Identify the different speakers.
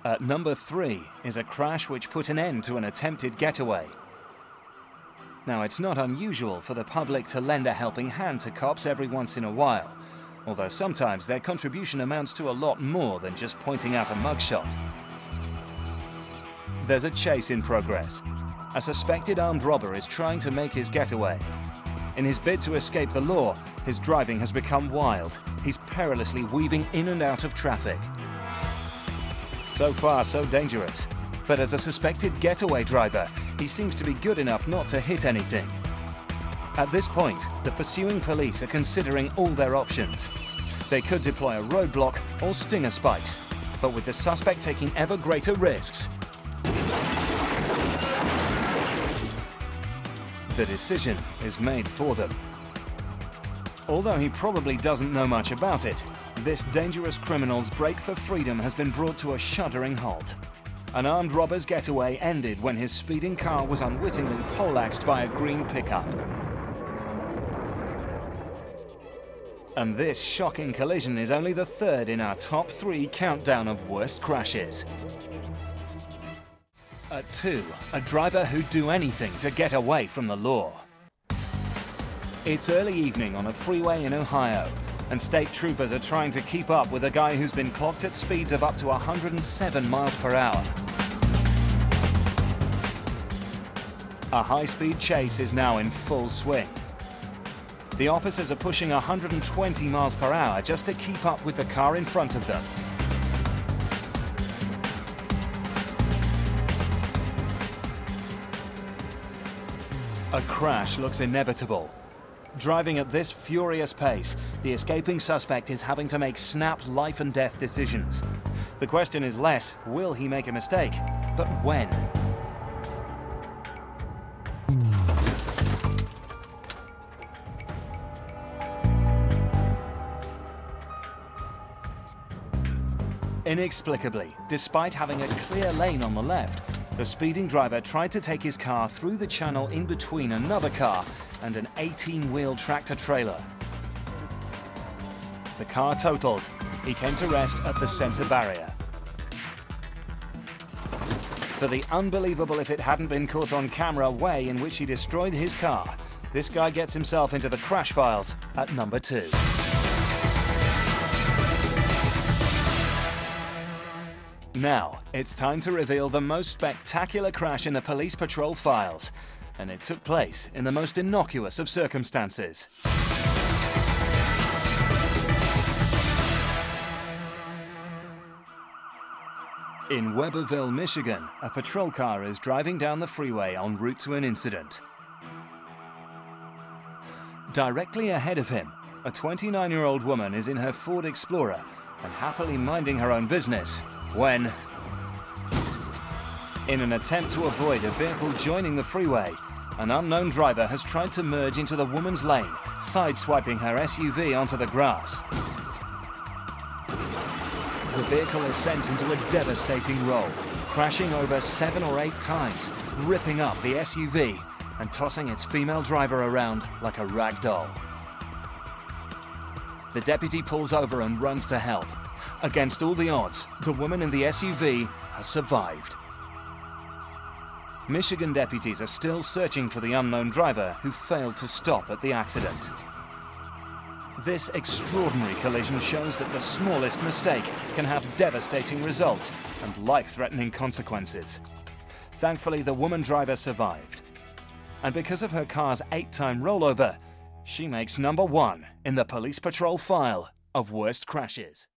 Speaker 1: At number 3 is a crash which put an end to an attempted getaway. Now, it's not unusual for the public to lend a helping hand to cops every once in a while, although sometimes their contribution amounts to a lot more than just pointing out a mugshot. There's a chase in progress. A suspected armed robber is trying to make his getaway. In his bid to escape the law, his driving has become wild. He's perilously weaving in and out of traffic. So far, so dangerous. But as a suspected getaway driver, he seems to be good enough not to hit anything. At this point, the pursuing police are considering all their options. They could deploy a roadblock or stinger spikes, but with the suspect taking ever greater risks, the decision is made for them. Although he probably doesn't know much about it, this dangerous criminal's break for freedom has been brought to a shuddering halt. An armed robber's getaway ended when his speeding car was unwittingly poleaxed by a green pickup. And this shocking collision is only the third in our top 3 countdown of worst crashes. At 2, a driver who'd do anything to get away from the law. It's early evening on a freeway in Ohio, and state troopers are trying to keep up with a guy who's been clocked at speeds of up to 107 miles per hour. A high-speed chase is now in full swing. The officers are pushing 120 miles per hour just to keep up with the car in front of them. A crash looks inevitable. Driving at this furious pace, the escaping suspect is having to make snap life and death decisions. The question is less, will he make a mistake, but when? Inexplicably, despite having a clear lane on the left, the speeding driver tried to take his car through the channel in between another car and an 18-wheel tractor-trailer. The car totaled. He came to rest at the center barrier. For the unbelievable if it hadn't been caught on camera way in which he destroyed his car, this guy gets himself into the crash files at number 2. Now, it's time to reveal the most spectacular crash in the police patrol files, and it took place in the most innocuous of circumstances. In Weberville, Michigan, a patrol car is driving down the freeway en route to an incident. Directly ahead of him, a 29-year-old woman is in her Ford Explorer and happily minding her own business when, in an attempt to avoid a vehicle joining the freeway, an unknown driver has tried to merge into the woman's lane, sideswiping her SUV onto the grass. The vehicle is sent into a devastating roll, crashing over 7 or 8 times, ripping up the SUV and tossing its female driver around like a rag doll. The deputy pulls over and runs to help. Against all the odds, the woman in the SUV has survived. Michigan deputies are still searching for the unknown driver who failed to stop at the accident. This extraordinary collision shows that the smallest mistake can have devastating results and life-threatening consequences. Thankfully, the woman driver survived. And because of her car's 8-time rollover, she makes number 1 in the police patrol file of worst crashes.